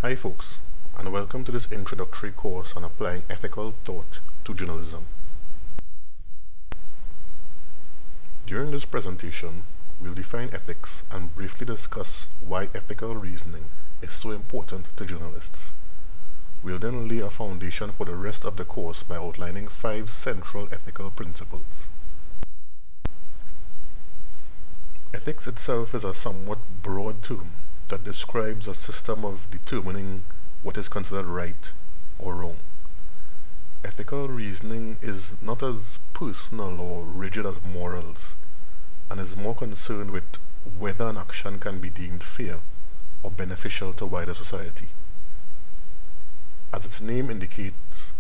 Hi folks, and welcome to this introductory course on applying ethical thought to journalism. During this presentation, we'll define ethics and briefly discuss why ethical reasoning is so important to journalists. We'll then lay a foundation for the rest of the course by outlining 5 central ethical principles. Ethics itself is a somewhat broad term that describes a system of determining what is considered right or wrong. Ethical reasoning is not as personal or rigid as morals, and is more concerned with whether an action can be deemed fair or beneficial to wider society. As its name indicates,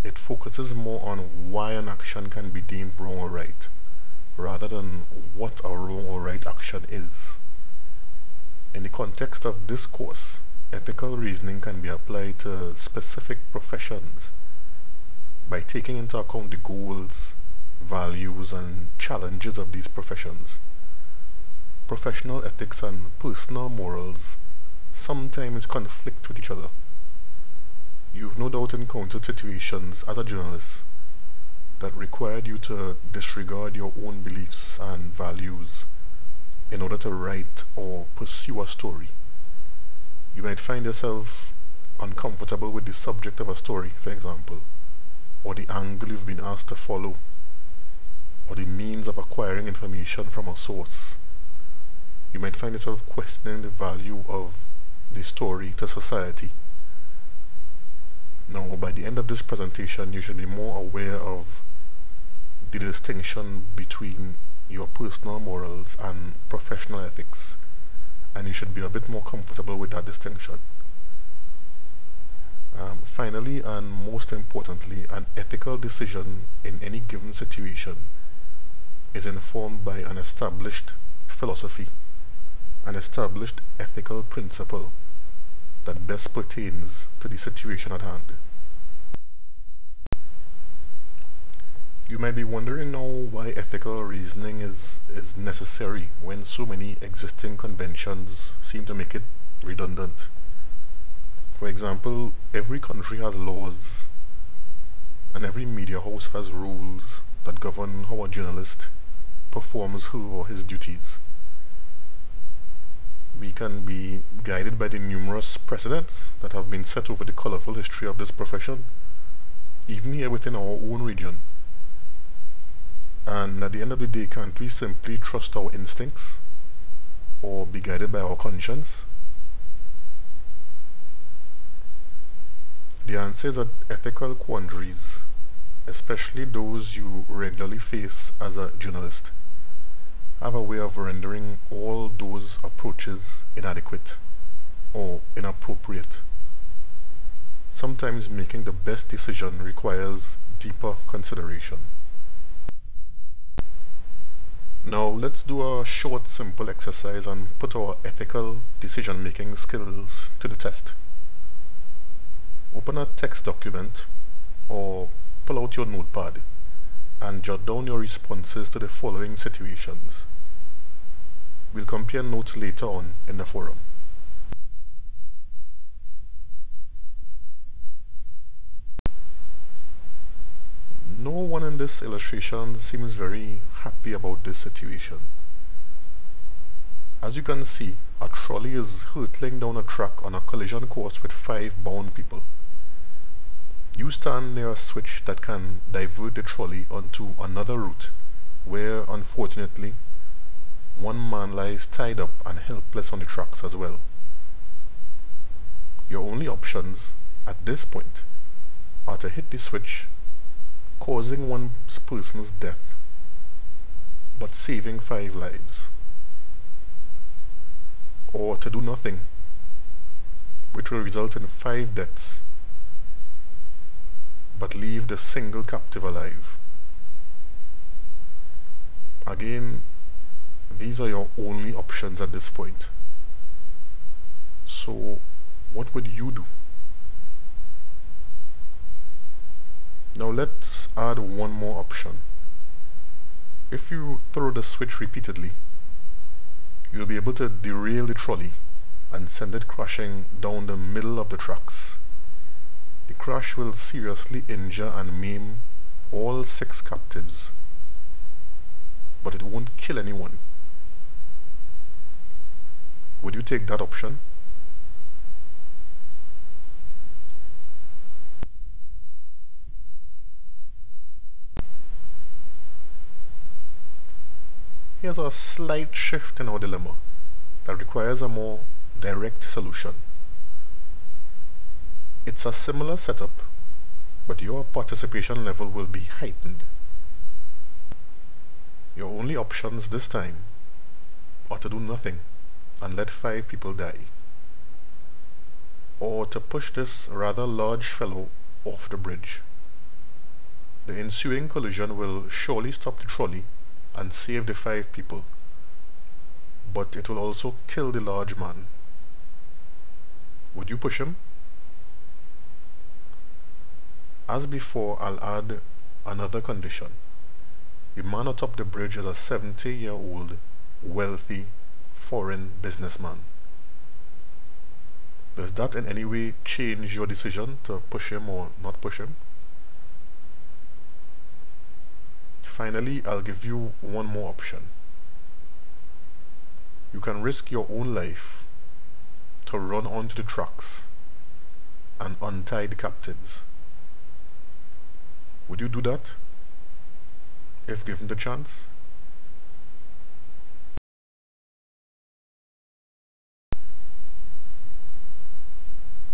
it focuses more on why an action can be deemed wrong or right, rather than what a wrong or right action is. In the context of this course, ethical reasoning can be applied to specific professions by taking into account the goals, values, and challenges of these professions. Professional ethics and personal morals sometimes conflict with each other. You've no doubt encountered situations as a journalist that required you to disregard your own beliefs and values in order to write or pursue a story. You might find yourself uncomfortable with the subject of a story, for example, or the angle you've been asked to follow, or the means of acquiring information from a source. You might find yourself questioning the value of the story to society. Now, by the end of this presentation, you should be more aware of the distinction between your personal morals and professional ethics, and you should be a bit more comfortable with that distinction. Finally, and most importantly, an ethical decision in any given situation is informed by an established philosophy, an established ethical principle that best pertains to the situation at hand. You might be wondering now why ethical reasoning is necessary when so many existing conventions seem to make it redundant. For example, every country has laws, and every media house has rules that govern how a journalist performs her or his duties. We can be guided by the numerous precedents that have been set over the colorful history of this profession, even here within our own region. And at the end of the day, can't we simply trust our instincts or be guided by our conscience? The answer is that ethical quandaries, especially those you regularly face as a journalist, have a way of rendering all those approaches inadequate or inappropriate. Sometimes making the best decision requires deeper consideration. Now let's do a short, simple exercise and put our ethical decision-making skills to the test. Open a text document or pull out your notepad and jot down your responses to the following situations. We'll compare notes later on in the forum. No one in this illustration seems very happy about this situation. As you can see, a trolley is hurtling down a track on a collision course with 5 bound people. You stand near a switch that can divert the trolley onto another route where, unfortunately, one man lies tied up and helpless on the tracks as well. Your only options at this point are to hit the switch, causing one person's death, but saving 5 lives, or to do nothing, which will result in 5 deaths, but leave the single captive alive. Again, these are your only options at this point. So, what would you do? Now let's add one more option. If you throw the switch repeatedly, you'll be able to derail the trolley and send it crashing down the middle of the tracks. The crash will seriously injure and maim all 6 captives, but it won't kill anyone. Would you take that option? Here's a slight shift in our dilemma that requires a more direct solution. It's a similar setup, but your participation level will be heightened. Your only options this time are to do nothing and let 5 people die, or to push this rather large fellow off the bridge. The ensuing collision will surely stop the trolley and save the 5 people, but it will also kill the large man. Would you push him? As before, I'll add another condition. The man atop the bridge is a 70-year-old, wealthy, foreign businessman. Does that in any way change your decision to push him or not push him? Finally, I'll give you one more option. You can risk your own life to run onto the tracks and untie the captives. Would you do that if given the chance?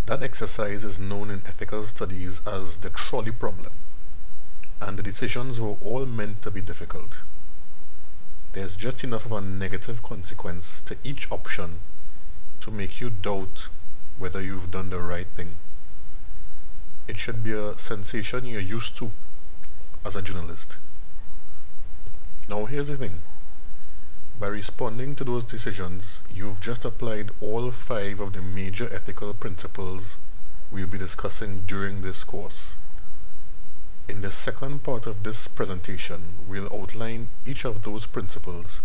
That exercise is known in ethical studies as the trolley problem, and the decisions were all meant to be difficult. There's just enough of a negative consequence to each option to make you doubt whether you've done the right thing. It should be a sensation you're used to as a journalist. Now here's the thing. By responding to those decisions, you've just applied all 5 of the major ethical principles we'll be discussing during this course. In the second part of this presentation, we'll outline each of those principles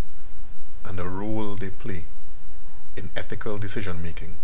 and the role they play in ethical decision making.